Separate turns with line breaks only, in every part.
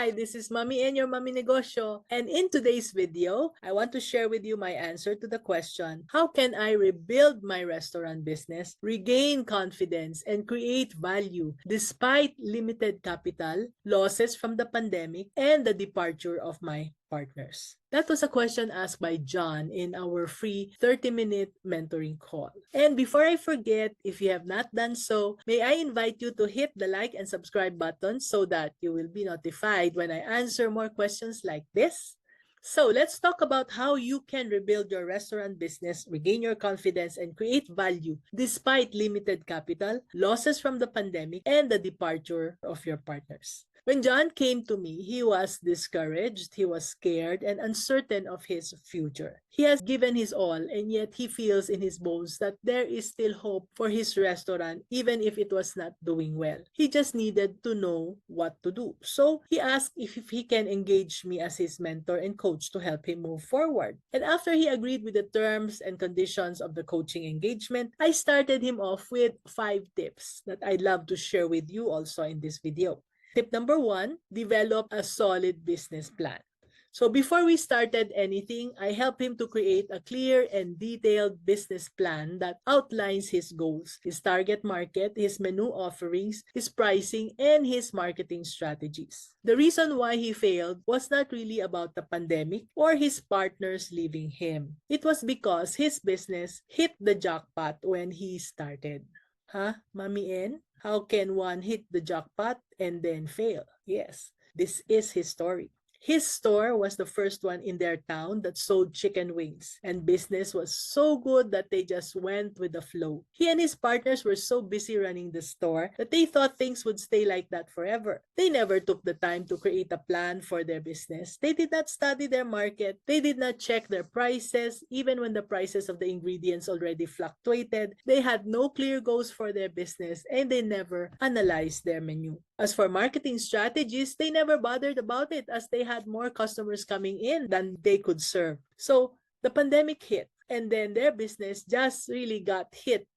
Hi, this is Mommy and your Mommy Negosyo. And in today's video, I want to share with you my answer to the question, how can I rebuild my restaurant business, regain confidence, and create value despite limited capital, losses from the pandemic, and the departure of my partners? That was a question asked by John in our free 30-minute mentoring call. And before I forget, if you have not done so, may I invite you to hit the like and subscribe button so that you will be notified when I answer more questions like this. So let's talk about how you can rebuild your restaurant business, regain your confidence, and create value despite limited capital, losses from the pandemic, and the departure of your partners. When John came to me, he was discouraged, he was scared, and uncertain of his future. He has given his all, and yet he feels in his bones that there is still hope for his restaurant, even if it was not doing well. He just needed to know what to do. So he asked if he can engage me as his mentor and coach to help him move forward. And after he agreed with the terms and conditions of the coaching engagement, I started him off with 5 tips that I'd love to share with you also in this video. Tip number 1, develop a solid business plan. So before we started anything, I helped him to create a clear and detailed business plan that outlines his goals, his target market, his menu offerings, his pricing, and his marketing strategies. The reason why he failed was not really about the pandemic or his partners leaving him. It was because his business hit the jackpot when he started. Huh, Mommy N? How can one hit the jackpot and then fail? Yes, this is his story. His store was the first one in their town that sold chicken wings, and business was so good that they just went with the flow. He and his partners were so busy running the store that they thought things would stay like that forever. They never took the time to create a plan for their business. They did not study their market. They did not check their prices, even when the prices of the ingredients already fluctuated. They had no clear goals for their business, and they never analyzed their menu. As for marketing strategies, they never bothered about it as they had more customers coming in than they could serve. So the pandemic hit, and then their business just really got hit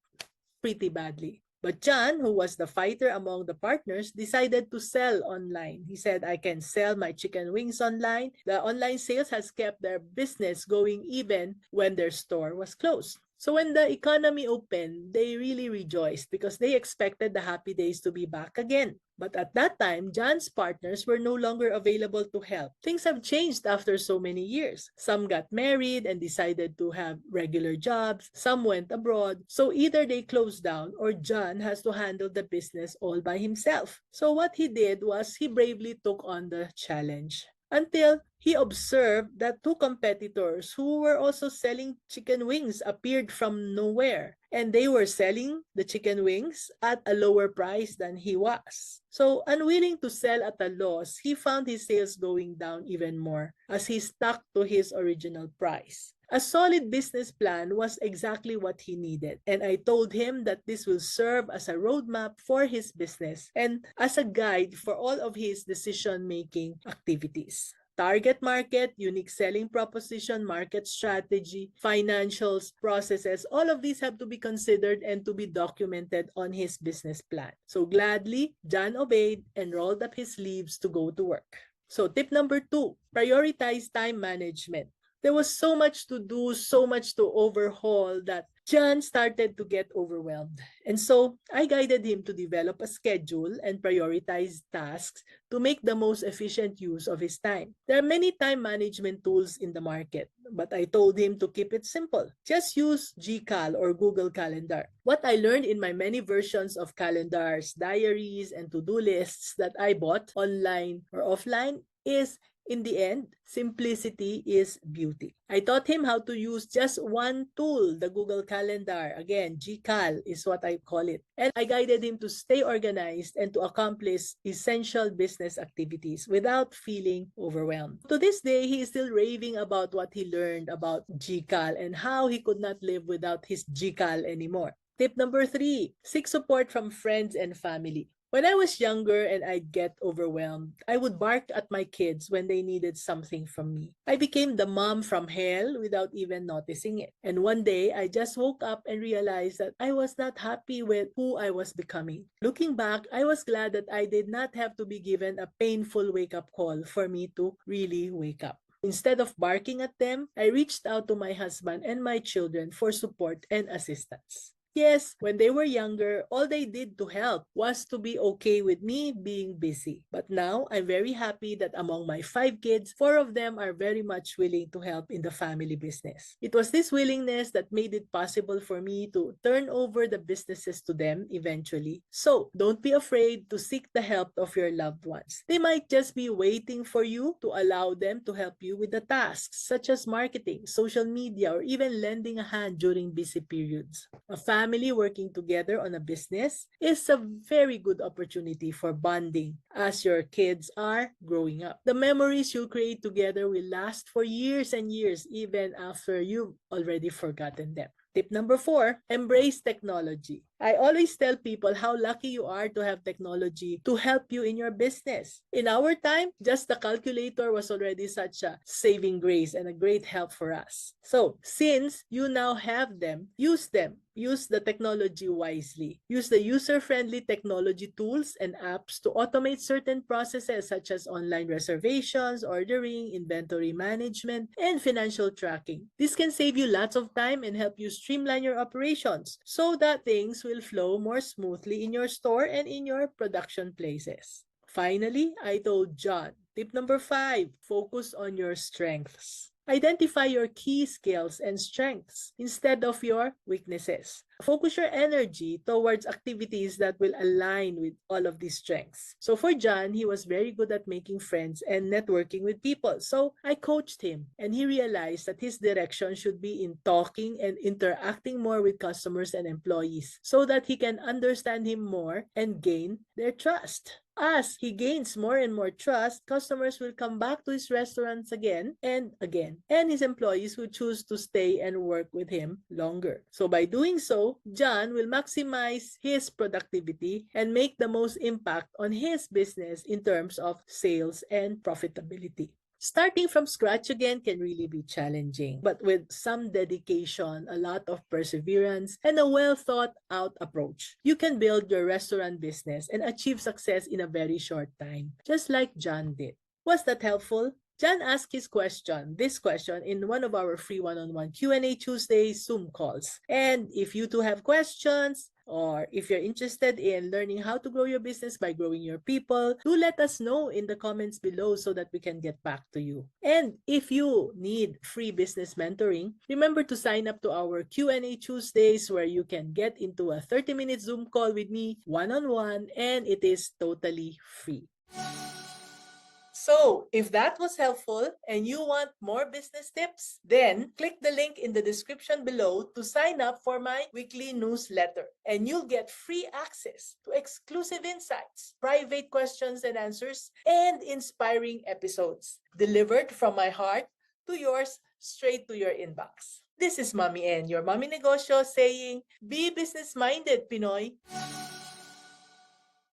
pretty badly. But John, who was the fighter among the partners, decided to sell online. He said, I can sell my chicken wings online. The online sales has kept their business going even when their store was closed. So when the economy opened, they really rejoiced because they expected the happy days to be back again. But at that time, John's partners were no longer available to help. Things have changed after so many years. Some got married and decided to have regular jobs. Some went abroad. So either they closed down or John has to handle the business all by himself. So what he did was he bravely took on the challenge, until he observed that 2 competitors who were also selling chicken wings appeared from nowhere. And they were selling the chicken wings at a lower price than he was. So unwilling to sell at a loss, he found his sales going down even more as he stuck to his original price. A solid business plan was exactly what he needed, and I told him that this will serve as a roadmap for his business and as a guide for all of his decision-making activities. Target market, unique selling proposition, market strategy, financials, processes, all of these have to be considered and to be documented on his business plan. So gladly, John obeyed and rolled up his sleeves to go to work. So tip number 2, prioritize time management. There was so much to do, so much to overhaul that John started to get overwhelmed. And so I guided him to develop a schedule and prioritize tasks to make the most efficient use of his time. There are many time management tools in the market, but I told him to keep it simple. Just use Gcal or Google Calendar. What I learned in my many versions of calendars, diaries, and to-do lists that I bought online or offline is, in the end, simplicity is beauty. I taught him how to use just one tool, the Google Calendar. Again, Gcal is what I call it. And I guided him to stay organized and to accomplish essential business activities without feeling overwhelmed. To this day, he is still raving about what he learned about Gcal and how he could not live without his Gcal anymore. Tip number 3, seek support from friends and family. When I was younger and I'd get overwhelmed, I would bark at my kids when they needed something from me. I became the mom from hell without even noticing it. And one day, I just woke up and realized that I was not happy with who I was becoming. Looking back, I was glad that I did not have to be given a painful wake-up call for me to really wake up. Instead of barking at them, I reached out to my husband and my children for support and assistance. Yes, when they were younger, all they did to help was to be okay with me being busy. But now, I'm very happy that among my 5 kids, 4 of them are very much willing to help in the family business. It was this willingness that made it possible for me to turn over the businesses to them eventually. So, don't be afraid to seek the help of your loved ones. They might just be waiting for you to allow them to help you with the tasks such as marketing, social media, or even lending a hand during busy periods. A family working together on a business is a very good opportunity for bonding as your kids are growing up. The memories you create together will last for years and years, even after you've already forgotten them. Tip number 4, embrace technology. I always tell people how lucky you are to have technology to help you in your business. In our time, just the calculator was already such a saving grace and a great help for us. So, since you now have them. Use the technology wisely. Use the user-friendly technology tools and apps to automate certain processes such as online reservations, ordering, inventory management, and financial tracking. This can save you lots of time and help you streamline your operations so that things will flow more smoothly in your store and in your production places. Finally, I told John, tip number 5, focus on your strengths. Identify your key skills and strengths instead of your weaknesses. Focus your energy towards activities that will align with all of these strengths. So for John, he was very good at making friends and networking with people. So I coached him and he realized that his direction should be in talking and interacting more with customers and employees so that he can understand him more and gain their trust. As he gains more and more trust, customers will come back to his restaurants again and again, and his employees will choose to stay and work with him longer. So by doing so, John will maximize his productivity and make the most impact on his business in terms of sales and profitability. Starting from scratch again can really be challenging, but with some dedication, a lot of perseverance, and a well thought out approach, you can build your restaurant business and achieve success in a very short time, just like John did. Was that helpful? John asked this question in one of our free one-on-one Q&A Tuesday Zoom calls. And if you too have questions, or if you're interested in learning how to grow your business by growing your people, do let us know in the comments below so that we can get back to you. And if you need free business mentoring, remember to sign up to our Q&A Tuesdays where you can get into a 30-minute Zoom call with me one-on-one, and it is totally free. So, if that was helpful and you want more business tips, then click the link in the description below to sign up for my weekly newsletter. And you'll get free access to exclusive insights, private questions and answers, and inspiring episodes delivered from my heart to yours straight to your inbox. This is Mommy N, your Mommy Negosyo, saying, be business-minded, Pinoy.